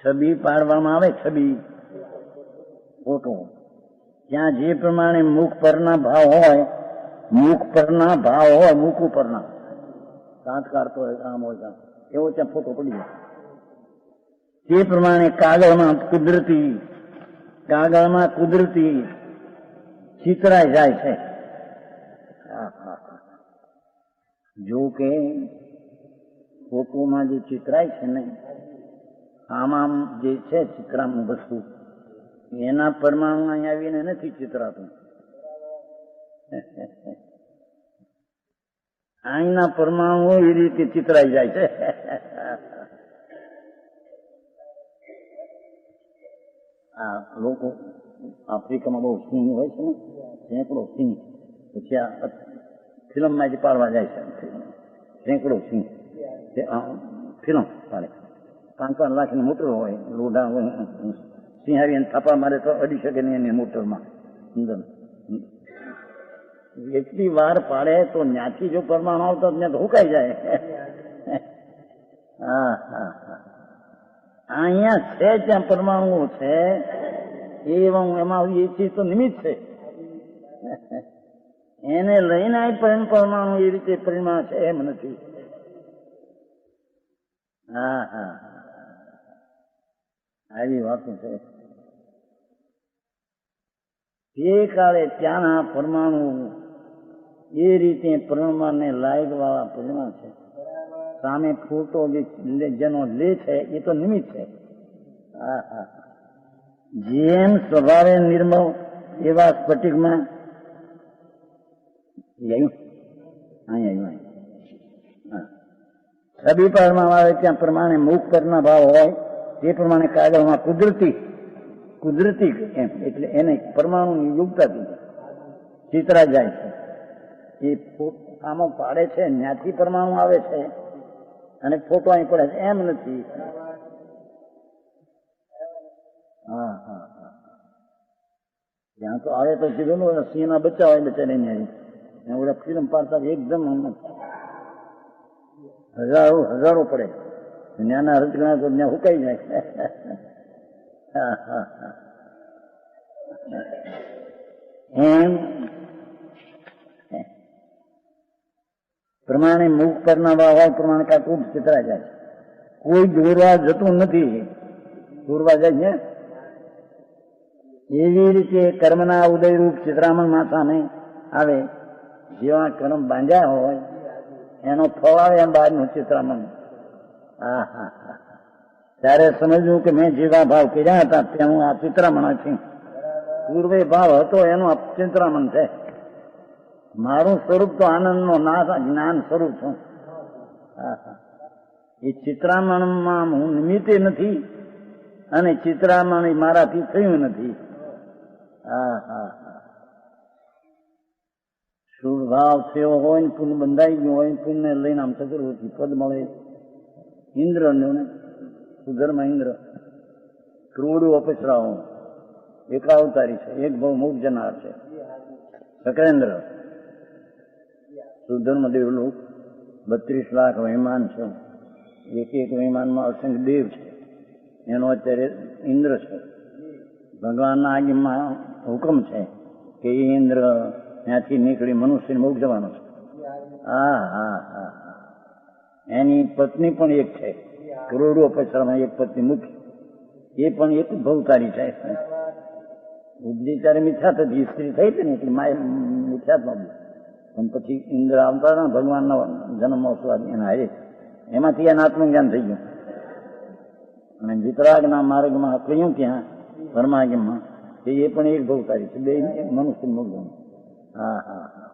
છબી પાડવામાં આવે, છબી ફોટો, ત્યાં જે પ્રમાણે મુખ પરના ભાવ હોય, મુખ પરના ભાવ હોય, મુખ ઉપરના દાંત કાઢતો હોય, આમ હોય, એવો ત્યાં ફોટો પડી જાય. તે પ્રમાણે કાગળમાં કુદરતી ચિતરાઈ જાય છે. જો કે ફોટોમાં જે ચિતરાય છે ને, આમાં જે છે ચિત્રામાં વસ્તુ, એના પરમાણુ અહીં આવીને નથી ચિતરાતું. અહીંના પરમાણુ એ રીતે ચિતરાઈ જાય છે. આ લોકો આફ્રિકામાં બહુ સિંહ હોય છે ને, સેંકડો સિંહ, પછી આ ફિલ્મમાં પાડવા જાય છે, સેંકડો સિંહ ફિલ્મ પાડે, 5-5 લાખની મોટર હોય, લોઢા હોય, સિંહ આવીને થાપા મારે તો અડી શકે નહીં એની મોટરમાં અંદર. એટલી વાર પાડે તો ત્યાંથી જો પરમાણુ આવતો ત્યાં તો હુકાઈ જાય. હા હા હા, અહીંયા છે ત્યાં પરમાણુઓ છે, એમાં એ ચીજ તો નિમિત્ત છે, એને લઈને પરમાણુ એ રીતે પરિમાણ છે એમ નથી. હા હા, આવી વાતો છે. તે કાળે ત્યાંના પરમાણુ એ રીતે પરમાણુને લાયક વાળા પરિમાણ છે. સામે ફોટો જેનો લે છે એ તો નિમિત્ત છે. હા હા, જેમ સ્વભાવે નિર્મળ એવા સ્ફટિકમાં છબી પાડવામાં આવે ત્યાં પ્રમાણે મુખ પરના ભાવ હોય, તે પ્રમાણે કાગળમાં કુદરતી એમ એટલે એને પરમાણુની યોગતાથી ચિતરા જાય છે. એ આમાં પાડે છે, ત્યાંથી પરમાણુ આવે છે અને ફોટો અહીં પડે છે એમ નથી. હા હા હા, ત્યાં તો આવે તો કીધું સિંહના બચ્ચા હોય, બચ્ચા નહીં ઓલા ફિલ્મ પાડતા એકદમ હજારો પડે, ત્યાંના રજગણા તો ત્યાં હુકાઈ જાય. એમ પ્રમાણે મુખ પરના ભાવ પ્રમાણે કાંક ચિતરા જાય. કોઈ દોરવા જતું નથી, દોરવા જાય છે. એવી રીતે કર્મના ઉદયરૂપ ચિત્રામણમાં સામે આવે, જેવા કર્મ બાંધ્યા હોય એનો ફળ આવે એમ બહારનું ચિત્રામણ. હા હા હા, ત્યારે સમજવું કે મેં જેવા ભાવ કર્યા હતા તેનું આ ચિત્રામણ છે. પૂર્વે ભાવ હતો એનું આ ચિત્રામણ છે. મારું સ્વરૂપ તો આનંદનો જ્ઞાન સ્વરૂપ છું. હા હા, એ ચિત્રામણમાં હું નિમિત્તે નથી અને ચિત્રામણ મારાથી થયું નથી. હા હા હા, શુભ ભાવ થયો હોય ને પુણ્ય બંધાઈ ગયું હોય, પુણ્ય લઈને આમ ચતુર્વર્તી પદ મળે. ઇન્દ્ર સુધર્મ ઇન્દ્ર ક્રોડું અપસરાઓ એકાવતારી છે, એક ભાવ મુખ જનાર છે. સકેન્દ્ર સુધર્મ દેવલોક 32 લાખ વિમાન છે, એક વિમાનમાં અસંખ્ય દેવ છે. એનો અત્યારે ઇન્દ્ર છે. ભગવાનના આજ્ઞામાં હુકમ છે કે એ ઇન્દ્ર ત્યાંથી નીકળી મનુષ્ય મોક્ષ જવાનો છે. હા હા હા, એની પત્ની પણ એક છે, કરોડો અપસરામાં એક પત્ની મુખ્ય, એ પણ એક ભવતારી છે. બુદ્ધિચારે મિથ્યાત હતી, સ્ત્રી થઈ હતી ને એટલે માય મિથ્યાત્મા, પણ પછી ઇન્દ્ર આવતા ને ભગવાનનો જન્મ એના હારે, એમાંથી એના આત્મજ્ઞાન થઈ ગયું. અને વિતરાગના માર્ગમાં કહ્યું ત્યાં પરમાગમમાં એ પણ એક ભવતારી છે, બે મનુષ્ય મુક્ત. હા હા હા,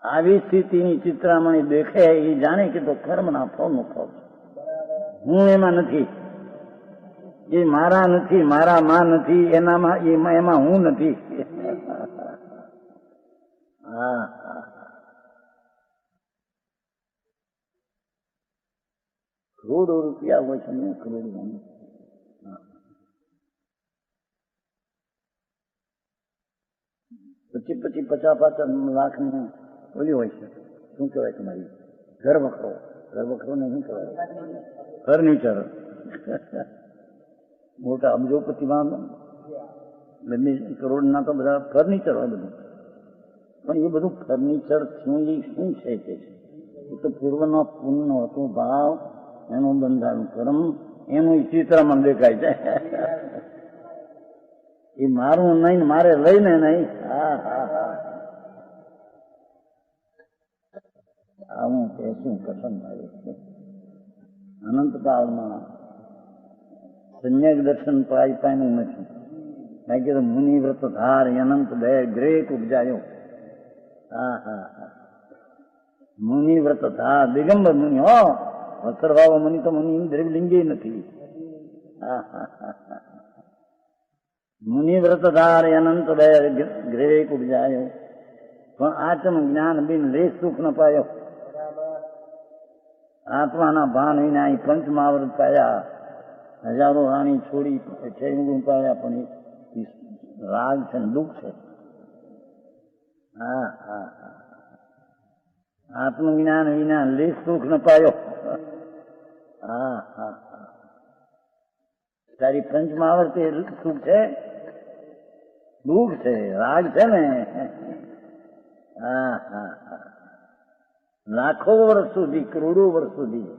આવી સ્થિતિની ચિત્રામણી દેખે એ જાણે કે તો કર્મના ફળનું ફળ છે. હું એમાં નથી, એ મારા નથી, મારા માં નથી, એમાં હું નથી. હા હા, કરોડો રૂપિયા હોય છે ને, કરોડો. પછી 50-50 લાખની ઓલી હોય છે, શું કહેવાય તમારી ઘર વખરો ને શું કહેવાય, ફર્નિચર. મોટા અબજોપતિમાં 2 કરોડના તો બધા ફર્નિચર હોય બધું, પણ એ બધું ફર્નિચર થયું એ શું છે તે એ તો પૂર્વનો પુણ્યનો હતો ભાવ, એનું બંધાયું કર્મ, એનું ચિત્રમાં દેખાય છે. એ મારું નહીં, મારે લઈને નહીં. હા હા હા, આવું કે શું કથન થાય છે. અનંત કાળમાં સંયક દર્શન પામ્યું નથી. કારણ કે મુનિ વ્રત ધાર અનંત દય ગ્રેક ઉપજાયો. હા હા હા, મુનિ વ્રત ધાર દિગંબર મુનિ હો, વત્સરભાવ મુનિ તો મુનિ દ્રવલિંગે નથી. હા હા હા, મુનિ વ્રત ધાર અનંત દય ગ્રેક ઉપજાયો, પણ આત્મ જ્ઞાન બિન લેશ સુખ ન પાયો. આત્માના ભાન વિના અહીં પંચમહાવૃત પાયા, હજારો રાણી છોડી ગુણ પાયા, પણ એ રાગ છે ને દુઃખ છે. હા હા હા, આત્મજ્ઞાન વિના લેશ સુખ ન પાયો. હા હા હા, તારી પંચમહાવૃત એ સુખ છે, દુઃખ છે, રાગ છે ને. હા હા હા, લાખો વર્ષ સુધી, કરોડો વર્ષ સુધી,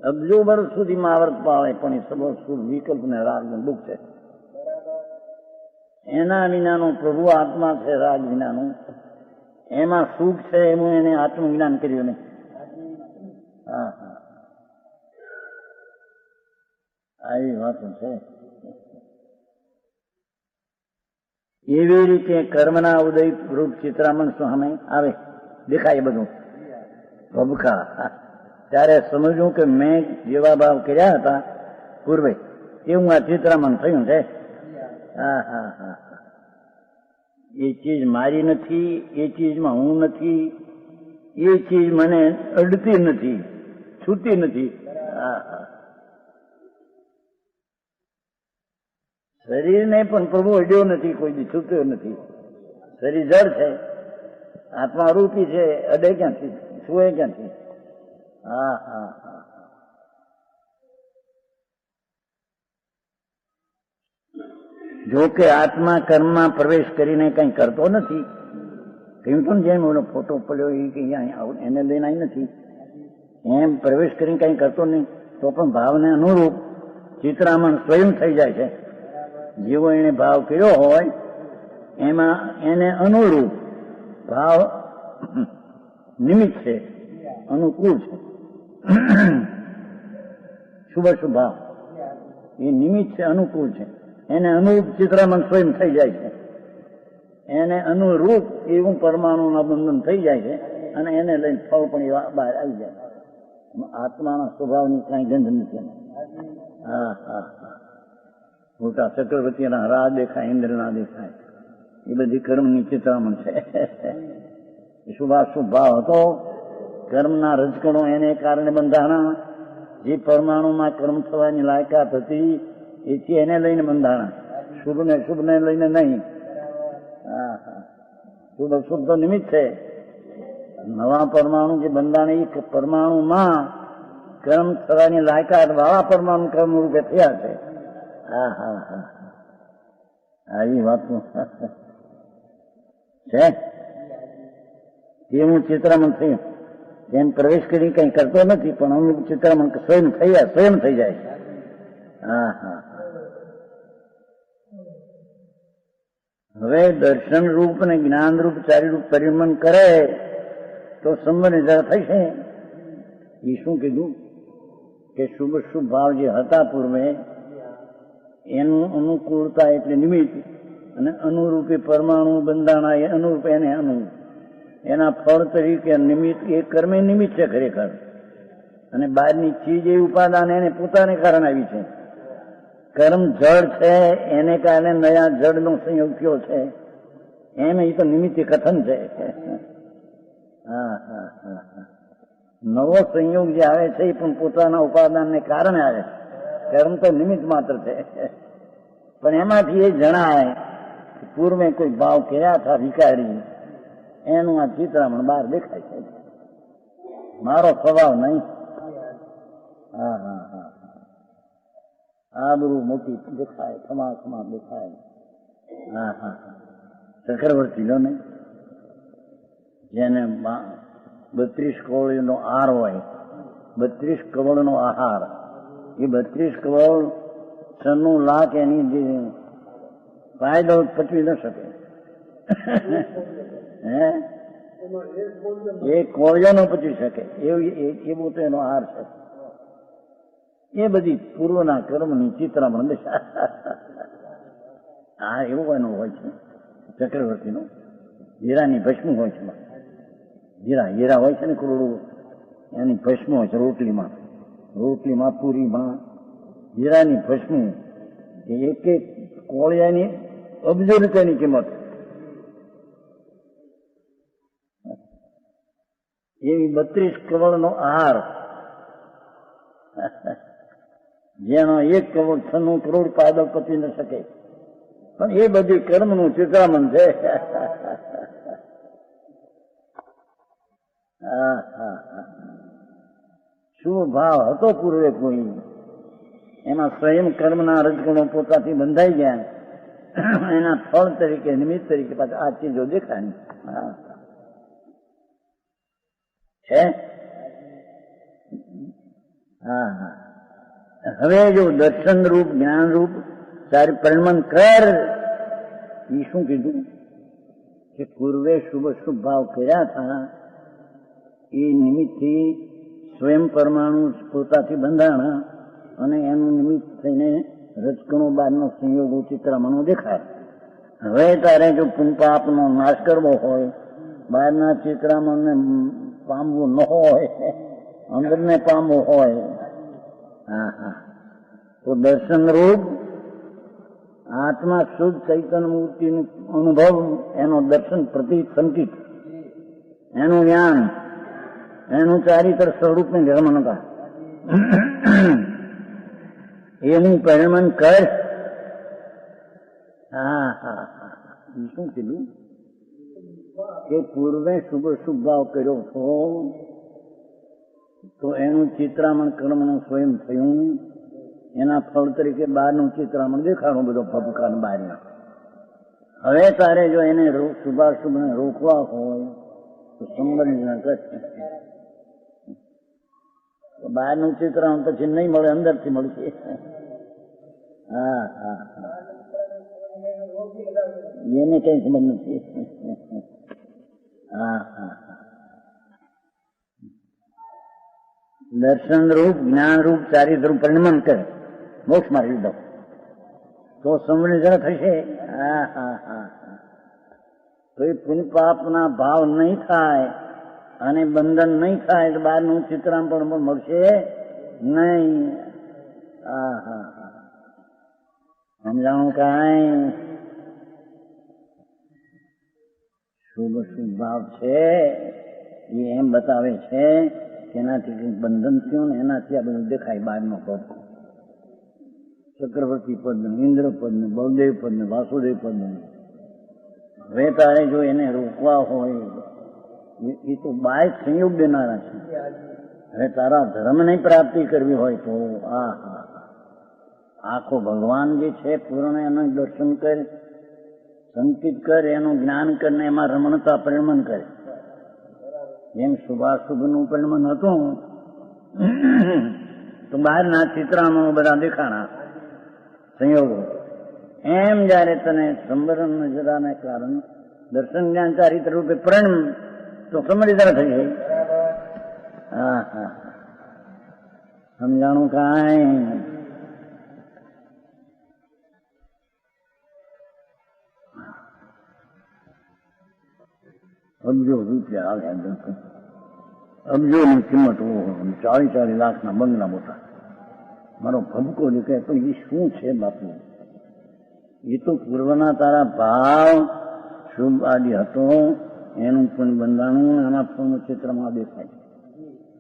અબજો વર્ષ સુધી મહાવર્ત પાળે, પણ એ સર્વ વિકલ્પ ને રાગ ને દુઃખ છે. એના વિનાનો પ્રભુ આત્મા છે, રાગ વિનાનું, એમાં સુખ છે, એનું એને આત્મજ્ઞાન કર્યું નહીં. હા હા, આવી વાતો છે. એવી રીતે કર્મના ઉદય રૂપ ચિત્રામણ સામે આવે, દેખાય બધું ભબકા. ત્યારે સમજવું કે મેં જેવા ભાવ કર્યા હતા પૂર્વે એવું આ ચિત્રામણ થયું છે. હા હા હા, એ ચીજ મારી નથી, એ ચીજમાં હું નથી, એ ચીજ મને અડતી નથી, છૂટી નથી. હા હા, શરીરને પણ પ્રભુ અડ્યો નથી, કોઈ દી છૂટ્યો નથી. શરીર જળ છે, આત્મા રૂપી છે, અડે ક્યાંથી, છૂએ ક્યાંથી. હા હા હા, જો કે આત્મા કર્મમાં પ્રવેશ કરીને કઈ કરતો નથી. કહ્યું તો જેમ ઓલો ફોટો પડ્યો એ કે એને લઈને આવી નથી, એમ પ્રવેશ કરીને કઈ કરતો નહીં, તો પણ ભાવને અનુરૂપ ચિત્રામણ સ્વયં થઈ જાય છે. જેવો એને ભાવ કર્યો હોય એમાં એને અનુરૂપ ભાવ નિમિત્ત છે, અનુકૂળ છે. શુભ ભાવ એ નિમિત્ત છે, અનુકૂળ છે, એને અનુરૂપ ચિત્રામણ સ્વયં થઈ જાય છે. એને અનુરૂપ એવું પરમાણુના બંધન થઈ જાય છે, અને એને લઈને ફળ પણ બહાર આવી જાય. આત્માના સ્વભાવની કઈ ગંધ નથી. હા હા હા, મોટા ચક્રવર્તીના રાહ દેખાય, ઇન્દ્ર ના દેખાય, એ બધી કર્મની ચિત્રામણ છે. શુભાશુભ ભાવ હતો, કર્મના રજકણો એને કારણે બંધાણા. જે પરમાણુમાં કર્મ થવાની લાયકાત હતી એથી એને લઈને બંધાણા, શુભ ને લઈને નહીં. હા હા, શુભ અશુભ તો નિમિત્ત છે. નવા પરમાણુ જે બંધાણે એ પરમાણુમાં કર્મ થવાની લાયકાત વાળા પરમાણુ કર્મ રૂપે થયા છે. હા હા હા, આવી વાતો છે. એવું ચિત્રામણ થયું, એમ પ્રવેશ કરી કઈ કરતો નથી, પણ અમુક ચિત્રામણ સ્વયં થઈ જાય. હા હા, હવે દર્શન રૂપ અને જ્ઞાન રૂપ ચારી રૂપ પરિમન કરે તો સંબંધ જરા થશે. એ શું કીધું કે શુભ શુભ ભાવ જે હતા પૂર્વે એનું અનુકૂળતા એટલે નિમિત્ત, અને અનુરૂપે પરમાણુ બંધાણા એ અનુરૂપ એને અનુરૂપ એના ફળ તરીકે નિમિત્ત એ કર્મે નિમિત્ત છે ખરેખર. અને બહારની ચીજ એ ઉપાદાન એને પોતાને કારણે આવી છે. કર્મ જળ છે, એને કારણે નયા જળનો સંયોગ થયો છે, એમ એ તો નિમિત્ત કથન છે. હા હા હા, નવો સંયોગ જે આવે છે એ પણ પોતાના ઉપાદાનને કારણે આવે છે. કર્મ તો નિમિત્ત માત્ર છે, પણ એમાંથી એ જણાય પૂર્વે કોઈ ભાવ કર્યા હતા વિકારી, એનું આ ચિત્રામણ બહાર દેખાય છે. મારો સ્વભાવ નહીં. હા હા હા, આબરૂ મોટી દેખાય, ખમા દેખાય. હા હા ચક્રવર્તી લો ને, જેને 32 કરોડનો આહાર હોય, 32 કરોડનો આહાર, એ 32 કરોડ 96 લાખ એની ફાયદો પચવી ન શકે. હે એ કોળિયો ન પચવી શકે એવું તો એનો આહાર છે. એ બધી પૂર્વના કર્મની ચિત્રામણ દશા. હા એવું એનું હોય છે ચક્રવર્તીનું. હીરાની ભસ્મ હોય છે. હીરા હોય છે ને કરોડો, એની ભસ્મ હોય છે રોટલીમાં પૂરીમાં હીરાની ભસ્મ. એક એક કોળિયાની અબજો રૂપિયાની કિંમત. એવી 32 કરોડનો આહાર, જેનો 1 કરોડ 96 કરોડ પાદલ પચી ન શકે. પણ એ બધી કર્મનું ચિત્રામણ છે. શું ભાવ હતો પૂર્વે કોઈ, એમાં સ્વયં કર્મના રજગુણો પોતાથી બંધાઈ ગયા, એના ફળ તરીકે નિમિત્ત તરીકે પાછા આ ચીજો દેખાય છે. હા હા હવે જો દર્શન રૂપ જ્ઞાન રૂપ તારે પરિણમન કર. એ શું કીધું કે પૂર્વે શુભ ભાવ કર્યા હતા, એ નિમિત્તથી સ્વયં પરમાણુ પોતાથી બંધાણા અને એનું નિમિત્ત થઈને રજકણો બારનો સંયોગો ચિત્રામણો દેખાય. હવે તારે જો પાપનો નાશ કરવો હોય, બહારના ચિત્રામણને પામવું ન હોય, અંદરને પામવું હોય, હા હા તો દર્શન રૂપ આત્મા શુદ્ધ ચૈતન્ય મૂર્તિનો અનુભવ, એનો દર્શન પ્રતિ સંકિત, એનું જ્ઞાન, એનું ચારિત્ર સ્વરૂપને જન્મનતા, એનું પરિણમન કર. હા હા હા શું કીધું કે પૂર્વે શુભ ભાવ કર્યો છો તો એનું ચિત્રામણ કર્મનું સ્વયં થયું. એના ફળ તરીકે બહારનું ચિત્રામણ દેખાડું બધો ફબકાર બહારના. હવે તારે જો એને શુભાશુભને રોકવા હોય તો સંબંધ કર. બહારનું ચિત્રામણ પછી નહીં મળે, અંદરથી મળશે. હા હા હા એને કઈ સંબંધ નથી. હા હા દર્શન રૂપ જ્ઞાન રૂપ ચારિત્ર પરિણમન કરે, મોક્ષ માર્ગી દો તો સંબંધ જરા થશે. હા હા હા તો એ પુણ્ય પાપના ભાવ નહીં થાય અને બંધન નહીં થાય તો બહારનું ચિત્રામણ પણ મળશે નહીં. હા હા હા સમજાણું કાંઈ? શુભ ભાવ છે એ એમ બતાવે છે કે એનાથી બંધન થયું ને એનાથી આ બધું દેખાય. બહારનો પદ, ચક્રવર્તી પદ, ઇન્દ્ર પદ, બળદેવ પદ, વાસુદેવ પદ. હવે તારે જો એને રોકવા હોય, એ તો બાય સંયોગ દેનારા છે. હવે તારા ધર્મની પ્રાપ્તિ કરવી હોય તો આ આખો ભગવાન જે છે પૂર્ણ એનું દર્શન કર, સંકિત કર, એનું જ્ઞાન કર ને એમાં રમણતા પરિણમન કરે. જેમ શુભાશુભનું પરિણમન હતું તો બહારના ચિત્રામણો બધા દેખાણા સંયોગો, એમ જયારે તને સંવરણ નજરાને કારણ દર્શન જ્ઞાન ચારિત્ર રૂપે પરિણમ તો સમજદાર થઈ ગઈ. હા હા સમજાણું કાંઈ? અબજો રૂપિયા આવ્યા, અબજોની કિંમત 40 લાખના બંગલા મોટા. મારો ભબકો દેખાય પણ એ શું છે બાપુ? એ તો પૂર્વના તારા ભાવ શુભ આદિ હતો, એનું પણ બંધાણું આના ફળનું ચિત્રમાં દેખાય.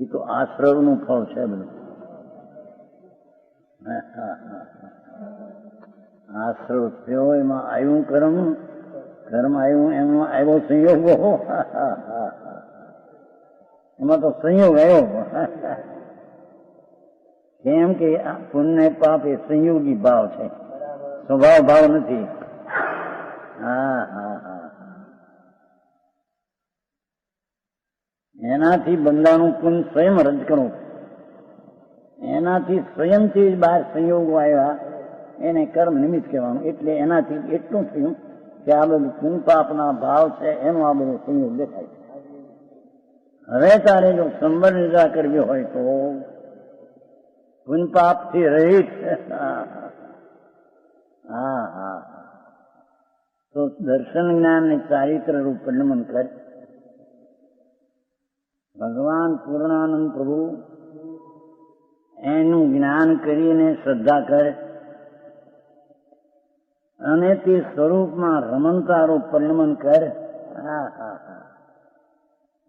એ તો આશ્રવનું ફળ છે બધું. આશ્રવ થયો એમાં આવ્યું કર્મ આવ્યું, એમાં આવ્યો સંયોગો, એમાં તો સંયોગ આવ્યો. કેમ કે પુણ્ય પાપ એ સંયોગી ભાવ છે, સ્વભાવ ભાવ નથી. હા હા હા, એનાથી બંધાનું પુણ્ય સ્વયં રદ કરવું, એનાથી સ્વયંથી બહાર સંયોગો આવ્યા એને કર્મ નિમિત્ત કહેવાનું. એટલે એનાથી એટલું થયું કે આ બધું પુણ્ય પાપના ભાવ છે એનો આ બધો સંયોગ દેખાય. હવે તારે જો સંવર નિદ્રા કરવી હોય તો પુણ્ય પાપથી રહિત, હા હા, તો દર્શન જ્ઞાન ને ચારિત્ર રૂપ પરિણમન કર. ભગવાન પૂર્ણાનંદ પ્રભુ એનું જ્ઞાન કરીને શ્રદ્ધા કર અને તે સ્વરૂપમાં રમણતારૂપ પરિણમન કર. હા હા હા,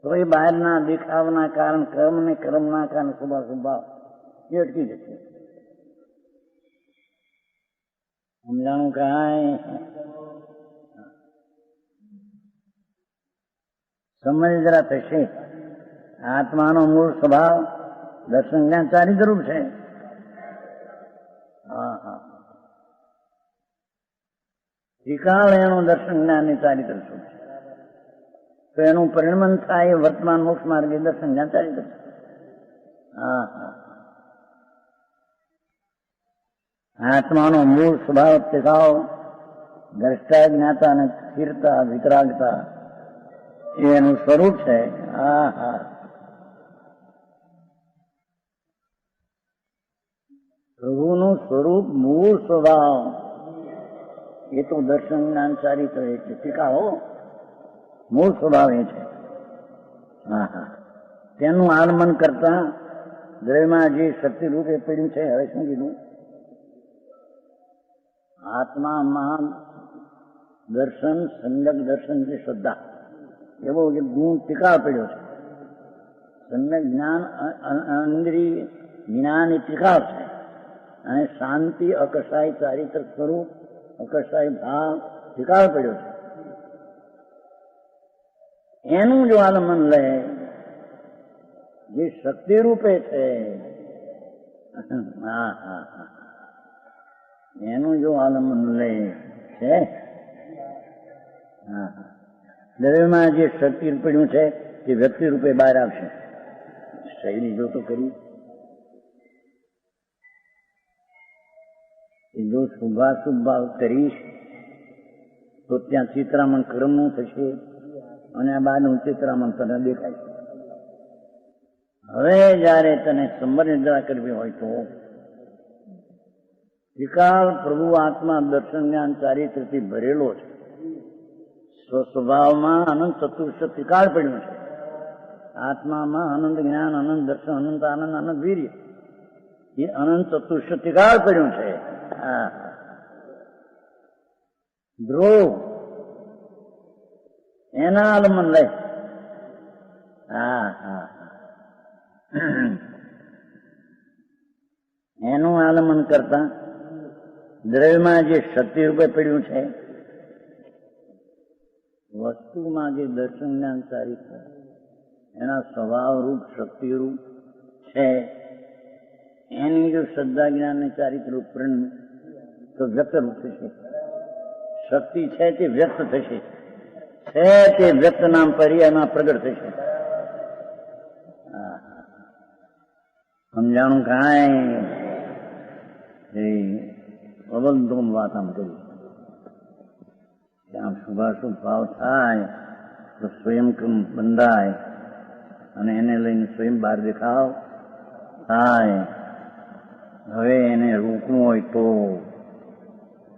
તો એ બહારના દેખાવના કારણ કર્મ ને કર્મના કારણ શુભાશુભાવ એ અટકી જશે. સમજાણું કાંઈ? સમજ જરા થશે. આત્માનો મૂળ સ્વભાવ દર્શન જ્ઞાન ચારિત્ર રૂપ છે. હા હા, ત્રિકાળ એનું દર્શન જ્ઞાન ની ચારિત્ર સ્વરૂપ છે. તો એનું પરિણમન થાય વર્તમાન મોક્ષ માર્ગે દર્શન જ્ઞાન ચારિત્ર. હા હા, આત્માનો મૂળ સ્વભાવ ત્રિકાળ દ્રષ્ટા જ્ઞાતા અને સ્થિરતા વિતરાગતા એનું સ્વરૂપ છે. હા હા, પ્રભુનું સ્વરૂપ મૂળ સ્વભાવ એ તો દર્શન જ્ઞાન ચારિત્ર એટલે ટીકાઓ મૂળ સ્વભાવ એ છે. હા હા, તેનું આલમન કરતા દ્રવ્યમાં જે શક્તિ રૂપે પડ્યું છે. હવે શું કીધું? આત્મામાં દર્શન સંયક દર્શન છે, શ્રદ્ધા એવો જે ગુણ ટીકાળ પડ્યો છે. સમ્યક જ્ઞાન ઇન્દ્રિય જ્ઞાન એ ટીકાળ છે અને શાંતિ અકસાય ચારિત્ર સ્વરૂપ અકસાય ભાવ ટીકાળ પડ્યો છે. એનું જો આલમન લે જે શક્તિ રૂપે છે, હા હા હા, એનું જો આલમન લે છે, હા હા, દ્રવ્યમાં જે શક્તિ પડ્યું છે તે વ્યક્તિ રૂપે બહાર આવશે. શૈલી જો તો કરી જો શુભાશુભ ભાવ કરીશ તો ત્યાં ચિત્રામણ કર્મનું થશે અને આ બાદનું ચિત્રામણ તને દેખાય. હવે જયારે તને સંવર નિદ્રા કરવી હોય તો વિકાલ પ્રભુ આત્મા દર્શન જ્ઞાન ચારિત્રથી ભરેલો છે. સ્વસ્વભાવમાં અનંત ચતુર્થ ત્રિકાળ પડ્યું છે. આત્મામાં અનંત જ્ઞાન અનંત દર્શન અનંત આનંદ અનંત વીર્ય એ અનંત ચતુર્થ ત્રિકાળ પડ્યું છે. ધ્રુવ એના આલમન લે. હા હા, એનું આલમન કરતા દ્રવ્યમાં જે શક્તિ રૂપે પડ્યું છે, વસ્તુમાં જે દર્શન જ્ઞાન ચારિત્ર એના સ્વભાવ રૂપ શક્તિ રૂપ છે, એની જો શ્રદ્ધા જ્ઞાન ને ચારિત્ર રૂપ પરિણમે તો વ્યક્ત રૂપ થશે. શક્તિ છે તે વ્યક્ત થશે, છે તે વ્યક્ત નામ પર્યાયમાં પ્રગટ થશે. સમજાણું કાંઈ? અબંધોમ વાત આમ કરી ત્યાં શુભાશુભ ભાવ થાય તો સ્વયં બંધાય અને એને લઈને સ્વયં બહાર દેખાવ થાય. હવે એને રોકવું હોય તો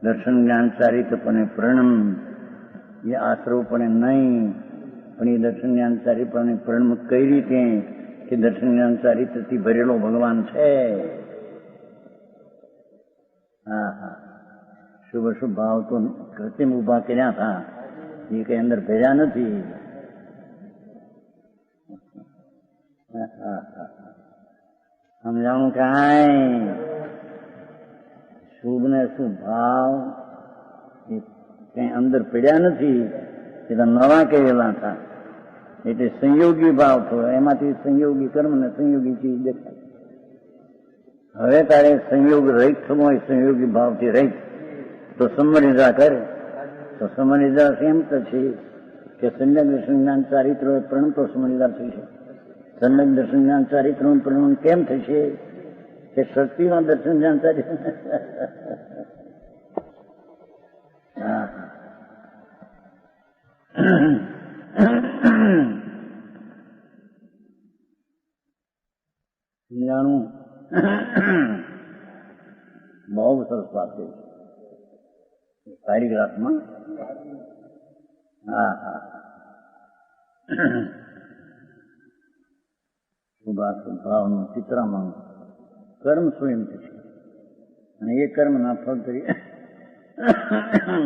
દર્શન જ્ઞાન ચારિત્રપણે પરિણમ એ આશ્રવપણે નહીં, પણ એ દર્શન જ્ઞાન ચારિત્રપણે પરિણમ કઈ રીતે કે દર્શન જ્ઞાન ચારિત્રથી ભરેલો ભગવાન છે. હા હા, શુભ શુભ ભાવ તો કૃત્રિમ ઉભા કર્યા હતા, એ કઈ અંદર ભર્યા નથી. સમજાણું કાંઈ? શુભ ને શુભ ભાવ એ કઈ અંદર પડ્યા નથી, એ તો નવા કહેલા હતા. એટલે સંયોગી ભાવ થયો, એમાંથી સંયોગી કર્મ ને સંયોગી ચીજ દેખાય. હવે તારે સંયોગ રહિત થવું હોય, સંયોગી ભાવથી રહિત, તો સમનિદ્રા કરે. તો સમનિદ્રા એમ તો છે કે સમ્યક દર્શન જ્ઞાન ચારિત્ર પ્રણ તો સમનિદ્રા થઈ છે. સમ્યક દર્શન જ્ઞાન ચારિત્ર પ્રણ કેમ થશે કે શક્તિમાં દર્શન જ્ઞાન ચારિત્ર. જાણું બહુ સરસ વાત છે પેરેગ્રાફમાં. હા હા, શુભાશુભ ભાવનું ચિત્રામાં કર્મ સ્વયં થશે અને એ કર્મના ફળ તરીકે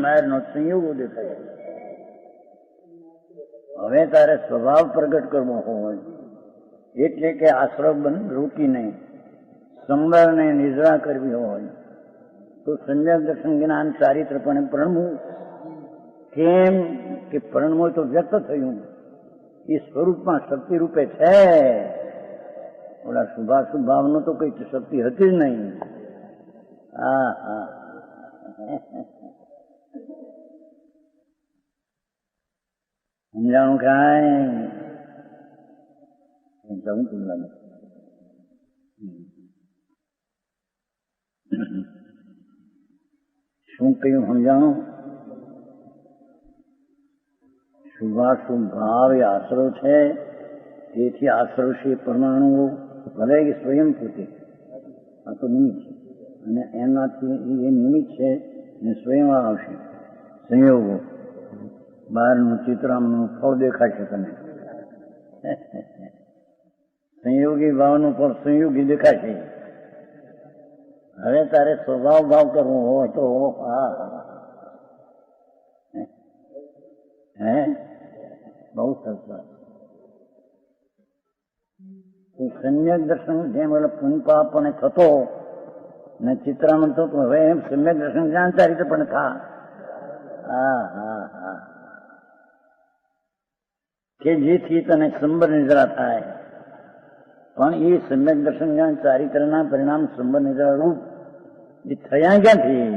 બહારનો સંયોગો દેખાય. હવે તારે સ્વભાવ પ્રગટ કરવો હોય, એટલે કે આશ્રવ રોકીને સંવરને નિદ્રા કરવી હોય, તો સમ્યક દર્શન જ્ઞાન ચારિત્રપણે પ્રણવું. કેમ કે પ્રણવું તો વ્યક્ત થયું, એ સ્વરૂપમાં શક્તિ રૂપે છે. ઓલા શુભાશુભ ભાવનો તો કઈ શક્તિ હતી જ નહીં. હા હા, સમજાણું કાંઈ જવું તું લાગે. શું કહ્યું સમજાણું? શુભાશુભ ભાવ એ આશ્રવ છે, તેથી આશ્રવ છે પરમાણુઓ ભલે એ સ્વયં પોતે, આ તો નિમિત્ત છે, અને એનાથી એ નિમિત્ત છે ને સ્વયં આવશે સંયોગો. બહારનું ચિત્રામનું ફળ દેખાશે તને, સંયોગી ભાવનું ફળ સંયોગી દેખાશે. હવે તારે સ્વભાવ ભાવ કરવો હોય તો હે બહુ સરસ વાત. સમ્યક દર્શન જેમ પુનપાપને થતો ને ચિત્રામણ થતું, હવે એમ સમ્યક દર્શન જાણતા રીતે પણ થા. હા હા હા, કે જેથી તને સંબર નિદ્રા થાય. પણ એ સમ્યક દર્શન જ્ઞાન ચારિત્રના પરિણામ સંબર નિદ્રા રૂપ એ થયા ક્યાંથી?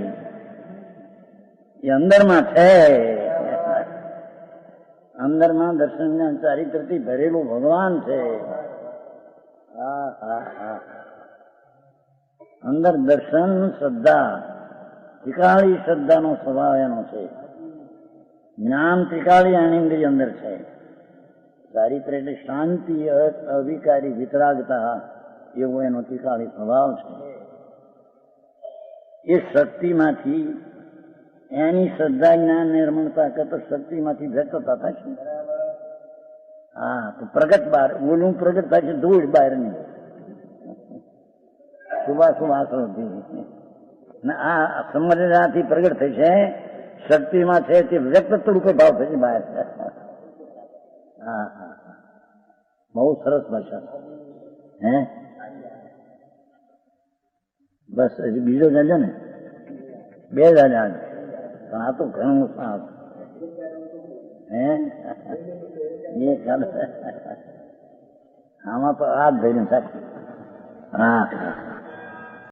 એ અંદરમાં છે. અંદરમાં દર્શન જ્ઞાન ચારિત્રથી ભરેલું ભગવાન છે. હા હા હા, અંદર દર્શન શ્રદ્ધા, ત્રિકાળી શ્રદ્ધાનો સ્વભાવ એનો છે. જ્ઞાન ત્રિકાળી આનંદી અંદર છે. ચારિત્ર એટલે શાંતિ, અવિકારી, વિતરાગતા, એવો એનો ત્રિકાળી સ્વભાવ છે. એ શક્તિમાંથી એની શ્રદ્ધા જ્ઞાન નિર્મળતા કરતા શક્તિમાંથી વ્યક્ત થતા છે. હા, તો પ્રગટ બહાર ઓલું પ્રગટ થાય છે, ધૂળ બહાર ની શુભાશુભ આશ્રવથી. આ સમજણાથી પ્રગટ થઈ છે, શક્તિમાં છે તે વ્યક્ત રૂપે ભાવ થશે બહાર. હા હા, બહુ સરસ ભાષા. હે બસ હજી બીજો જાજો ને, બે જાજા, પણ આ તો ઘણું સારું. હે એ ચાલે, આમાં તો આ જ ધૈર્ય થાય. હા હા.